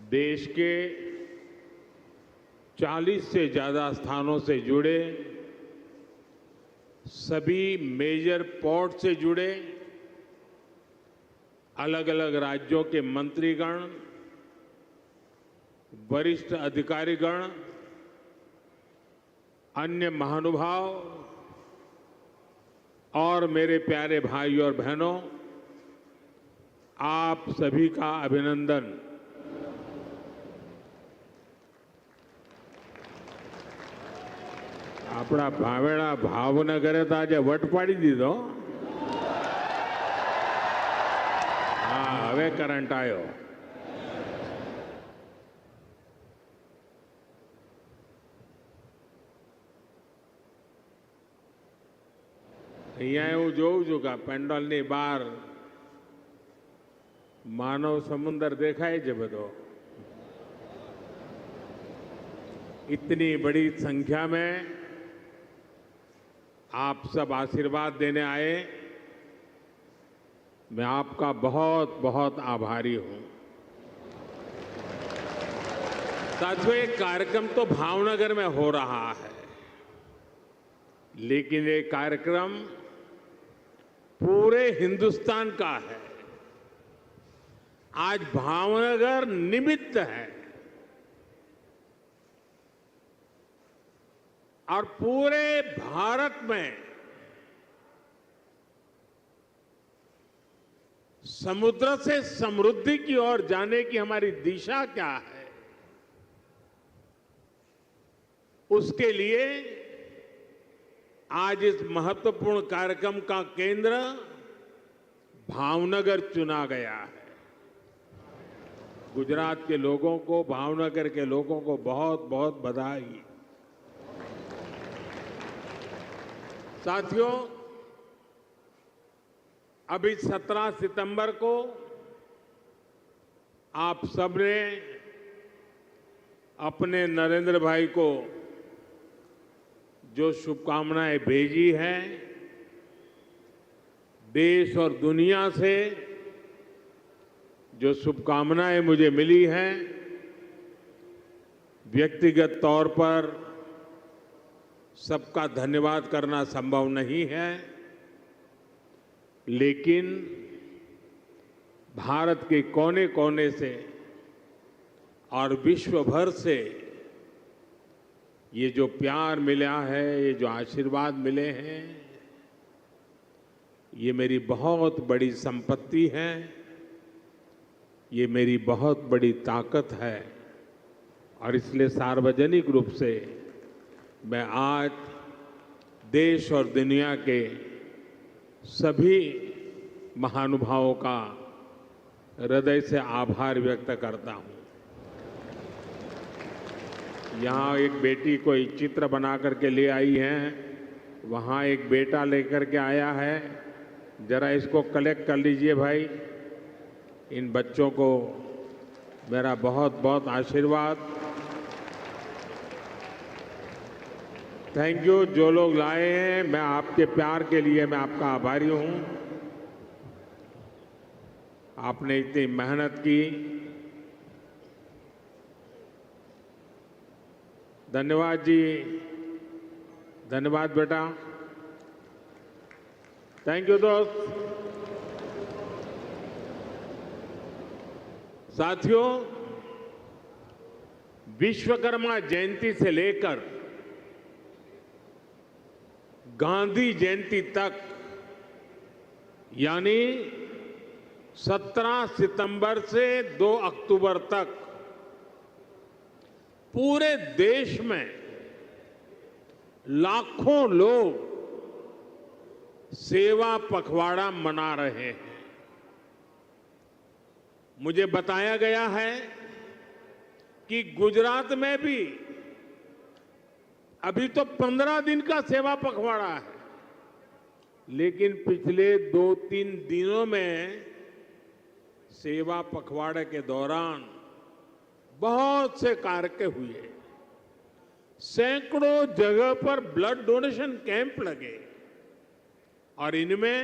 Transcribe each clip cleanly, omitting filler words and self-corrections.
देश के 40 से ज्यादा स्थानों से जुड़े, सभी मेजर पोर्ट से जुड़े अलग अलग राज्यों के मंत्रीगण, वरिष्ठ अधिकारीगण, अन्य महानुभाव और मेरे प्यारे भाइयों और बहनों, आप सभी का अभिनंदन। આપણા ભાવેણા ભાવનગરે તો આજે વટ પાડી દીધો. હા, હવે કરંટ આવ્યો. અહીંયા હું જોઉં છું કે પેન્ડોલની બહાર માનવ સમુદ્ર દેખાય છે બધો. इतनी बड़ी संख्या में आप सब आशीर्वाद देने आए, मैं आपका बहुत बहुत आभारी हूं। साथियों, ये कार्यक्रम तो भावनगर में हो रहा है, लेकिन ये कार्यक्रम पूरे हिंदुस्तान का है। आज भावनगर निमित्त है और पूरे भारत में समुद्र से समृद्धि की ओर जाने की हमारी दिशा क्या है, उसके लिए आज इस महत्वपूर्ण कार्यक्रम का केंद्र भावनगर चुना गया है। गुजरात के लोगों को, भावनगर के लोगों को बहुत बहुत बधाई। साथियों, अभी 17 सितंबर को आप सबने अपने नरेंद्र भाई को जो शुभकामनाएं भेजी हैं, देश और दुनिया से जो शुभकामनाएं मुझे मिली हैं, व्यक्तिगत तौर पर सबका धन्यवाद करना संभव नहीं है, लेकिन भारत के कोने कोने से और विश्व भर से ये जो प्यार मिला है, ये जो आशीर्वाद मिले हैं, ये मेरी बहुत बड़ी संपत्ति है, ये मेरी बहुत बड़ी ताकत है। और इसलिए सार्वजनिक रूप से मैं आज देश और दुनिया के सभी महानुभावों का हृदय से आभार व्यक्त करता हूं। यहाँ एक बेटी कोई चित्र बना करके ले आई है, वहाँ एक बेटा लेकर के आया है, जरा इसको कलेक्ट कर लीजिए भाई। इन बच्चों को मेरा बहुत बहुत आशीर्वाद। Thank you. जो लोग लाए हैं, मैं आपके प्यार के लिए मैं आपका आभारी हूं। आपने इतनी मेहनत की, धन्यवाद जी, धन्यवाद बेटा। थैंक यू दोस्त। साथियों, विश्वकर्मा जयंती से लेकर गांधी जयंती तक, यानी 17 सितंबर से 2 अक्टूबर तक पूरे देश में लाखों लोग सेवा पखवाड़ा मना रहे हैं। मुझे बताया गया है कि गुजरात में भी अभी तो 15 दिन का सेवा पखवाड़ा है, लेकिन पिछले 2-3 दिनों में सेवा पखवाड़े के दौरान बहुत से कार्यक्रम हुए। सैकड़ों जगह पर ब्लड डोनेशन कैंप लगे और इनमें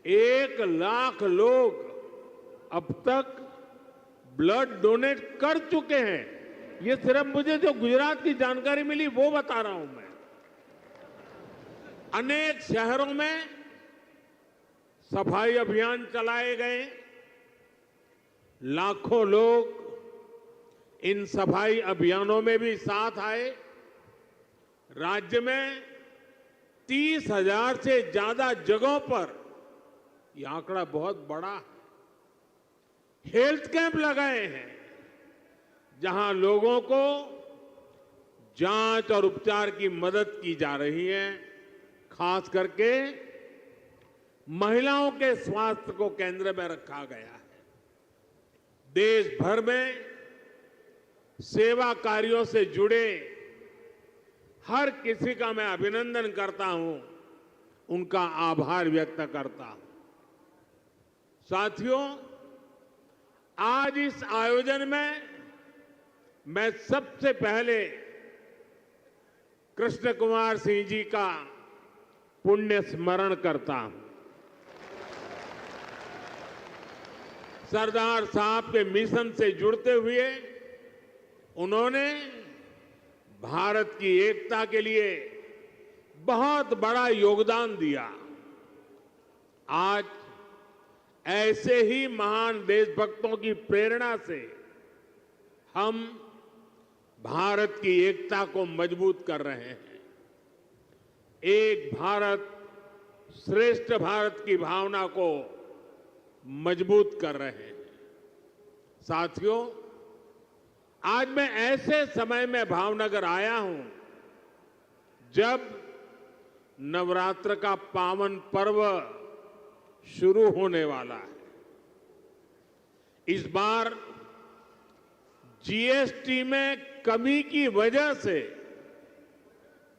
1 लाख लोग अब तक ब्लड डोनेट कर चुके हैं। ये सिर्फ मुझे जो गुजरात की जानकारी मिली वो बता रहा हूं मैं। अनेक शहरों में सफाई अभियान चलाए गए, लाखों लोग इन सफाई अभियानों में भी साथ आए। राज्य में 30,000 से ज्यादा जगहों पर, यह आंकड़ा बहुत बड़ा है, हेल्थ कैंप लगाए हैं, जहां लोगों को जांच और उपचार की मदद की जा रही है। खास करके महिलाओं के स्वास्थ्य को केंद्र में रखा गया है। देश भर में सेवा कार्यों से जुड़े हर किसी का मैं अभिनंदन करता हूं, उनका आभार व्यक्त करता हूं। साथियों, आज इस आयोजन में मैं सबसे पहले कृष्ण कुमार सिंह जी का पुण्य स्मरण करता हूं। सरदार साहब के मिशन से जुड़ते हुए उन्होंने भारत की एकता के लिए बहुत बड़ा योगदान दिया। आज ऐसे ही महान देशभक्तों की प्रेरणा से हम भारत की एकता को मजबूत कर रहे हैं। एक भारत श्रेष्ठ भारत की भावना को मजबूत कर रहे हैं। साथियों, आज मैं ऐसे समय में भावनगर आया हूं जब नवरात्र का पावन पर्व शुरू होने वाला है। इस बार जीएसटी में कमी की वजह से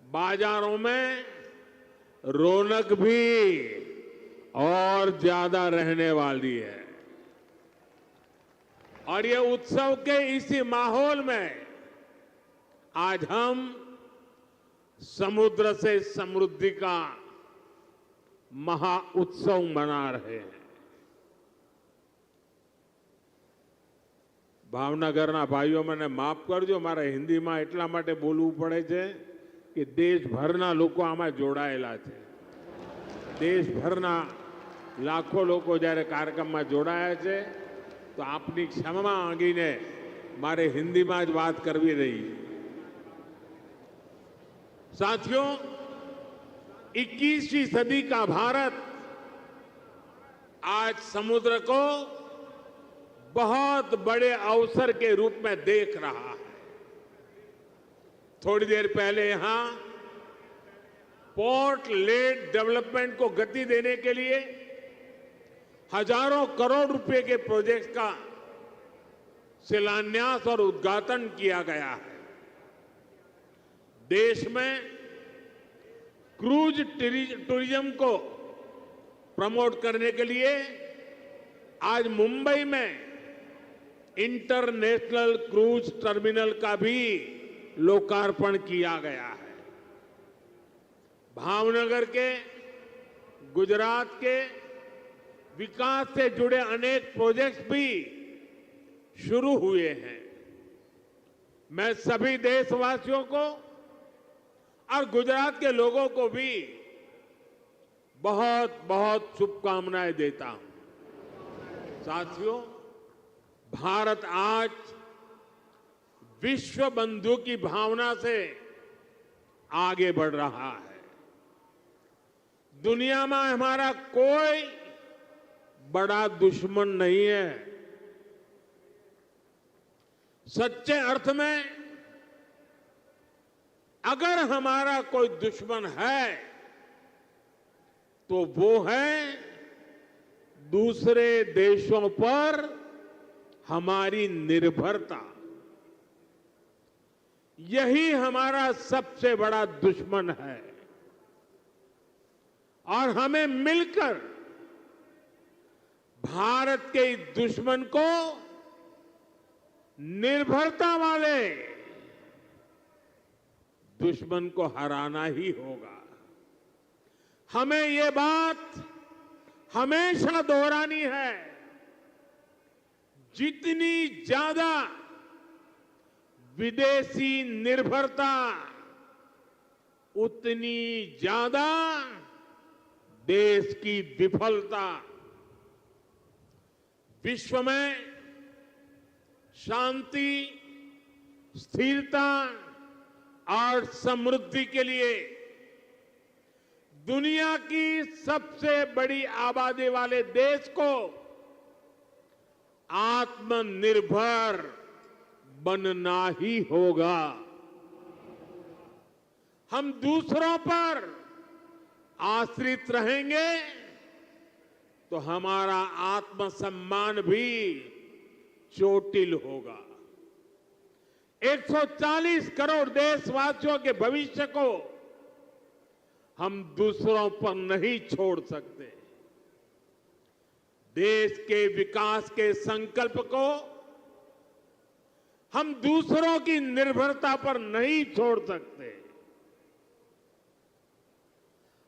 बाजारों में रौनक भी और ज्यादा रहने वाली है। और ये उत्सव के इसी माहौल में आज हम समुद्र से समृद्धि का महा उत्सव मना रहे हैं। ભાવનગરના ભાઈઓ મને માફ કરજો, મારે હિન્દીમાં એટલા માટે બોલવું પડે છે કે દેશભરના લોકો આમાં જોડાયેલા છે। દેશભરના લાખો લોકો જ્યારે કાર્યક્રમમાં જોડાયા છે, તો આપની ક્ષમા માંગીને મારે हिंदीમાં જ વાત કરવી રહી। साथियों, 21वीं सदी का भारत आज समुद्र को बहुत बड़े अवसर के रूप में देख रहा है। थोड़ी देर पहले यहां पोर्ट लेड डेवलपमेंट को गति देने के लिए हजारों करोड़ रुपए के प्रोजेक्ट का शिलान्यास और उद्घाटन किया गया है। देश में क्रूज टूरिज्म को प्रमोट करने के लिए आज मुंबई में इंटरनेशनल क्रूज टर्मिनल का भी लोकार्पण किया गया है। भावनगर के, गुजरात के विकास से जुड़े अनेक प्रोजेक्ट्स भी शुरू हुए हैं। मैं सभी देशवासियों को और गुजरात के लोगों को भी बहुत बहुत शुभकामनाएं देता हूं। साथियों, भारत आज विश्व बंधु की भावना से आगे बढ़ रहा है। दुनिया में हमारा कोई बड़ा दुश्मन नहीं है। सच्चे अर्थ में अगर हमारा कोई दुश्मन है तो वो है दूसरे देशों पर हमारी निर्भरता। यही हमारा सबसे बड़ा दुश्मन है और हमें मिलकर भारत के इस दुश्मन को निर्भरता वाले दुश्मन को हराना ही होगा। हमें ये बात हमेशा दोहरानी है। जितनी ज्यादा विदेशी निर्भरता, उतनी ज्यादा देश की विफलता। विश्व में शांति, स्थिरता और समृद्धि के लिए दुनिया की सबसे बड़ी आबादी वाले देश को आत्मनिर्भर बनना ही होगा। हम दूसरों पर आश्रित रहेंगे तो हमारा आत्मसम्मान भी चोटिल होगा। 140 करोड़ देशवासियों के भविष्य को हम दूसरों पर नहीं छोड़ सकते। देश के विकास के संकल्प को हम दूसरों की निर्भरता पर नहीं छोड़ सकते।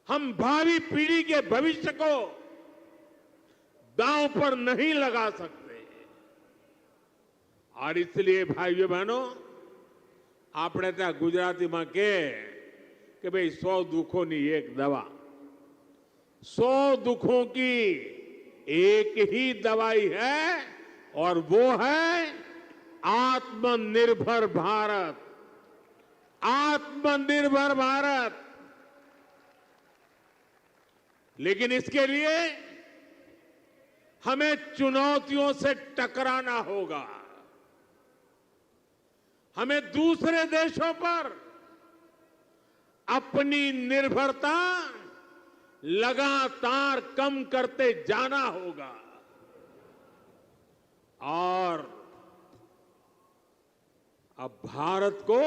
हम भावी पीढ़ी के भविष्य को दांव पर नहीं लगा सकते। और इसलिए भाइयों बहनों, આપણે ત્યાં ગુજરાતીમાં કહે कि भाई 100 दुखों की एक दवा, 100 दुखों की एक ही दवाई है और वो है आत्मनिर्भर भारत। आत्मनिर्भर भारत। लेकिन इसके लिए हमें चुनौतियों से टकराना होगा। हमें दूसरे देशों पर अपनी निर्भरता लगातार कम करते जाना होगा और अब भारत को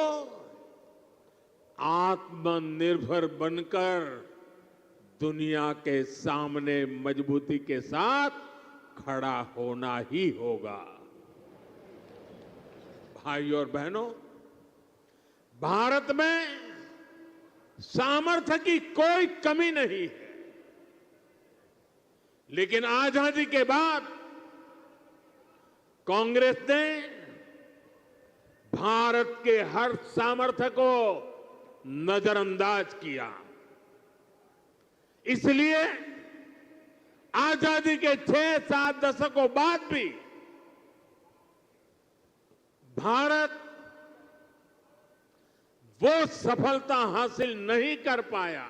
आत्मनिर्भर बनकर दुनिया के सामने मजबूती के साथ खड़ा होना ही होगा। भाइयों और बहनों, भारत में सामर्थ्य की कोई कमी नहीं है, लेकिन आजादी के बाद कांग्रेस ने भारत के हर सामर्थ्य को नजरअंदाज किया। इसलिए आजादी के 6-7 दशकों बाद भी भारत वो सफलता हासिल नहीं कर पाया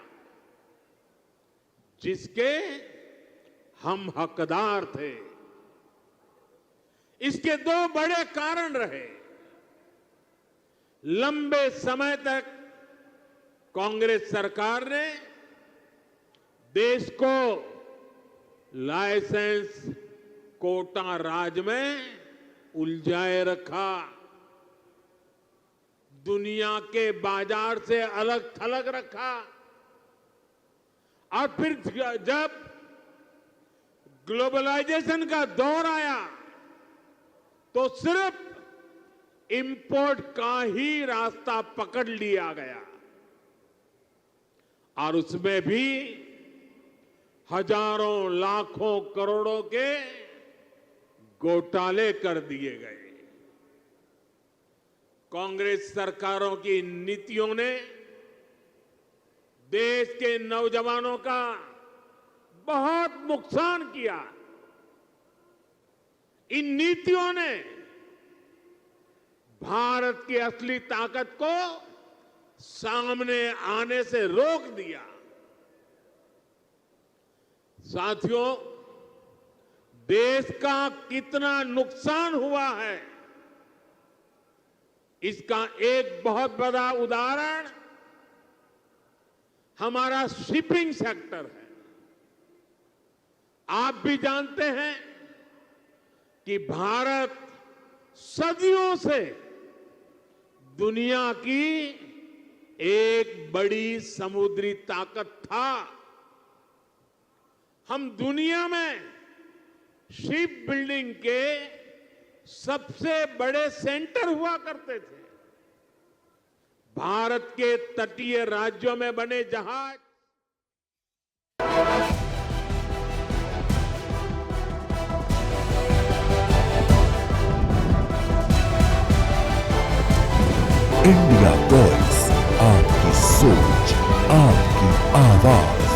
जिसके हम हकदार थे। इसके 2 बड़े कारण रहे। लंबे समय तक कांग्रेस सरकार ने देश को लाइसेंस कोटा राज में उलझाए रखा, दुनिया के बाजार से अलग थलग रखा और फिर जब ग्लोबलाइजेशन का दौर आया तो सिर्फ इंपोर्ट का ही रास्ता पकड़ लिया गया और उसमें भी हजारों लाखों करोड़ों के घोटाले कर दिए गए। कांग्रेस सरकारों की नीतियों ने देश के नौजवानों का बहुत नुकसान किया। इन नीतियों ने भारत की असली ताकत को सामने आने से रोक दिया। साथियों, देश का कितना नुकसान हुआ है, इसका एक बहुत बड़ा उदाहरण हमारा शिपिंग सेक्टर है। आप भी जानते हैं कि भारत सदियों से दुनिया की एक बड़ी समुद्री ताकत था। हम दुनिया में शिप बिल्डिंग के सबसे बड़े सेंटर हुआ करते थे। भारत के तटीय राज्यों में बने जहाज इंडिया वॉइस, आपकी सोच, आपकी आवाज।